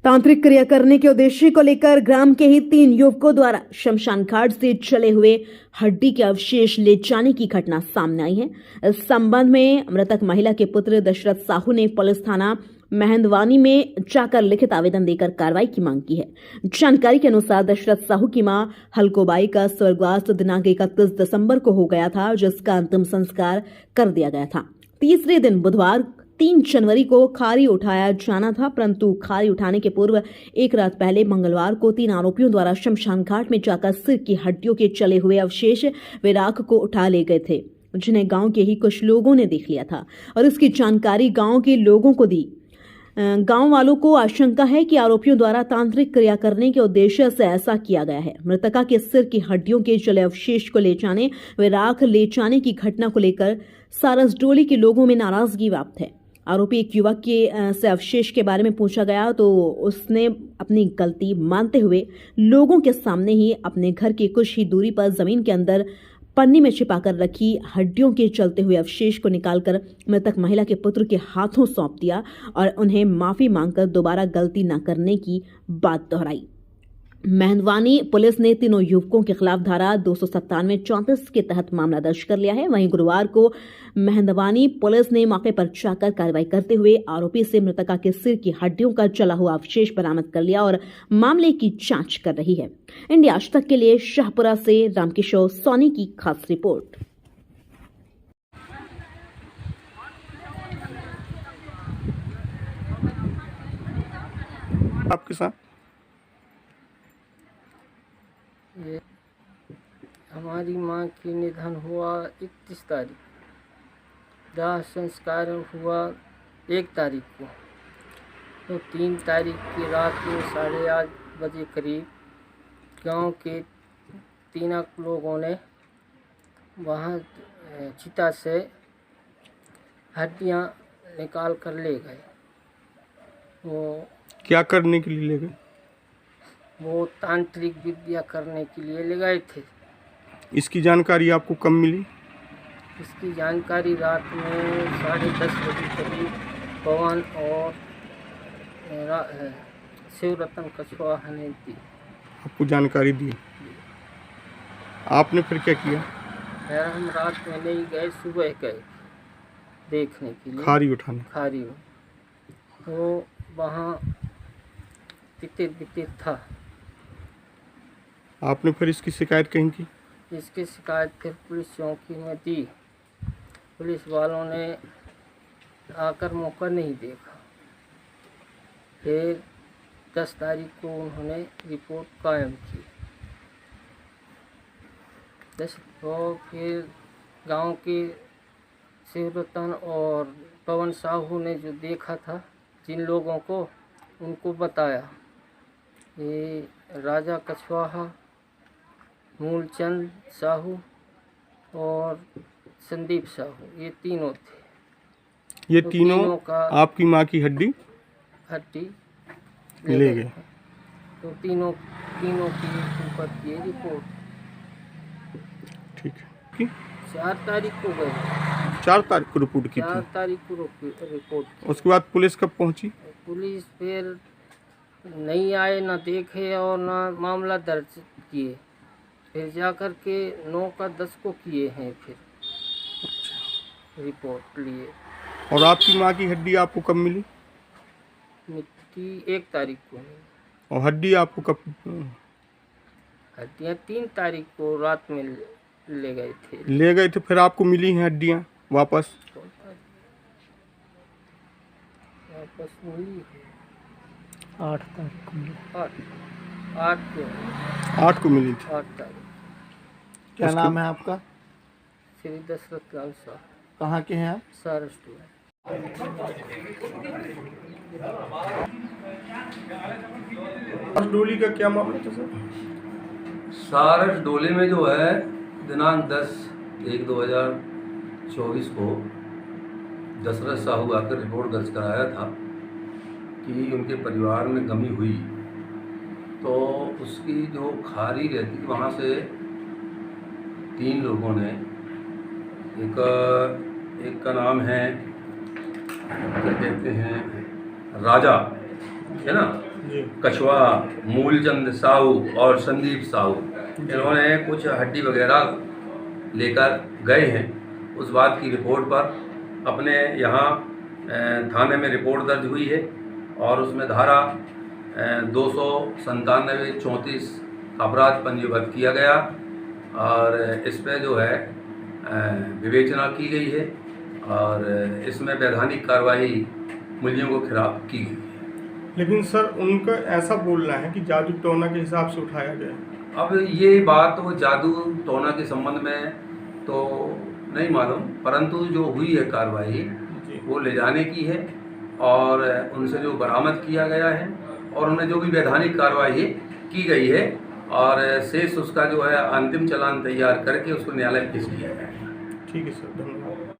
तांत्रिक क्रिया करने के उद्देश्य को लेकर ग्राम के ही 3 युवकों द्वारा शमशान घाट से चले हुए हड्डी के अवशेष ले जाने की घटना सामने आई है। इस संबंध में मृतक महिला के पुत्र दशरथ साहू ने पुलिस थाना मेहंदवानी में जाकर लिखित आवेदन देकर कार्रवाई की मांग की है। जानकारी के अनुसार दशरथ साहू की मां हलकोबाई का स्वर्गवास दिनांक 31 दिसंबर को हो गया था, जिसका अंतिम संस्कार कर दिया गया था। तीसरे दिन बुधवार 3 जनवरी को खारी उठाया जाना था, परंतु खारी उठाने के पूर्व एक रात पहले मंगलवार को 3 आरोपियों द्वारा शमशान घाट में जाकर सिर की हड्डियों के चले हुए अवशेष वे राख को उठा ले गए थे, जिन्हें गांव के ही कुछ लोगों ने देख लिया था और इसकी जानकारी गांव के लोगों को दी। गांव वालों को आशंका है कि आरोपियों द्वारा तांत्रिक क्रिया करने के उद्देश्य से ऐसा किया गया है। मृतका के सिर की हड्डियों के जले अवशेष को ले जाने व राख ले जाने की घटना को लेकर सारसडोली के लोगों में नाराजगी व्याप्त है। आरोपी एक युवक के से अवशेष के बारे में पूछा गया तो उसने अपनी गलती मानते हुए लोगों के सामने ही अपने घर की कुछ ही दूरी पर जमीन के अंदर पन्नी में छिपाकर रखी हड्डियों के चलते हुए अवशेष को निकालकर मृतक महिला के पुत्र के हाथों सौंप दिया और उन्हें माफी मांगकर दोबारा गलती न करने की बात दोहराई। मेहंदवानी पुलिस ने तीनों युवकों के खिलाफ धारा 297-34 के तहत मामला दर्ज कर लिया है। वहीं गुरुवार को मेहंदवानी पुलिस ने मौके पर जाकर कार्रवाई करते हुए आरोपी से मृतका के सिर की हड्डियों का चला हुआ अवशेष बरामद कर लिया और मामले की जांच कर रही है। इंडिया आज तक के लिए शाहपुरा से रामकिशोर सोनी की खास रिपोर्ट। आपके साथ ये हमारी माँ की निधन हुआ 31 तारीख, दाह संस्कार हुआ 1 तारीख को, तो 3 तारीख की रात में 8:30 बजे करीब गांव के 3 लोगों ने वहाँ चिता से हड्डियाँ निकाल कर ले गए। वो क्या करने के लिए ले गए? वो तांत्रिक विद्या करने के लिए ले गए थे। इसकी जानकारी आपको कब मिली? इसकी जानकारी रात में 10:30 बजे करीब पवन और शिवरतन कछुआ ने दी। आपको जानकारी दी, आपने फिर क्या किया? फिर हम रात में नहीं गए, सुबह गए देखने के लिए खारी उठाने। खारी में तो वहाँ तितिर था। आपने फिर इसकी शिकायत कहीं की? इसकी शिकायत फिर पुलिस चौकी में दी। पुलिस वालों ने आकर मौका नहीं देखा। फिर 10 तारीख को उन्होंने रिपोर्ट कायम की। 10 को फिर गांव के शिवरतन और पवन साहू ने जो देखा था, जिन लोगों को, उनको बताया। ये राजा कछवाहा, मूलचंद साहू और संदीप साहू, ये तीनों थे। ये तो तीनों का आपकी माँ की हड्डी ले गए। तो तीनों की ऊपर की रिपोर्ट। ठीक है कि 4 तारीख को गए। 4 तारीख को रिपोर्ट की 4 थी। तारीख को रिपोर्ट की। उसके बाद पुलिस कब पहुंची? पुलिस फिर नहीं आए, ना देखे और ना मामला दर्ज किए। फिर जाकर के 9 का 10 को किए हैं फिर रिपोर्ट लिए। और आपकी माँ की हड्डी आपको कब मिली? मिट्टी 1 तारीख को मिली। और हड्डी आपको कब? हड्डियाँ 3 तारीख को रात में ले गए थे। ले गए थे, फिर आपको मिली हैं हड्डियाँ वापस? वापस मिली है 8 तारीख को मिली। 8 को मिली थी। 8 तारीख। क्या नाम है आपका? श्री दशरथ लाल साहब। कहाँ के हैं आप? सारसडोली। सारसडोली का क्या मामला था सर? सारसडोली में जो है दिनांक 10/1/2024 को दशरथ साहू आकर रिपोर्ट दर्ज कराया था कि उनके परिवार में गमी हुई, तो उसकी जो खारी रहती वहाँ से 3 लोगों ने, एक का नाम है क्या कहते हैं राजा, है ना, जी कछवा, मूलचंद साहू और संदीप साहू, इन्होंने कुछ हड्डी वगैरह लेकर गए हैं। उस बात की रिपोर्ट पर अपने यहाँ थाने में रिपोर्ट दर्ज हुई है और उसमें धारा 297-34 अपराध पंजीबद्ध किया गया और इस पे जो है विवेचना की गई है और इसमें वैधानिक कार्रवाई मुलजिमों के खिलाफ की गई है। लेकिन सर उनका ऐसा बोलना है कि जादू टोना के हिसाब से उठाया गया। अब ये बात वो जादू टोना के संबंध में तो नहीं मालूम, परंतु जो हुई है कार्रवाई वो ले जाने की है और उनसे जो बरामद किया गया है और उनमें जो भी वैधानिक कार्रवाई की गई है और शेष उसका जो है अंतिम चालान तैयार करके उसको न्यायालय पेश किया गया है। ठीक है सर, धन्यवाद।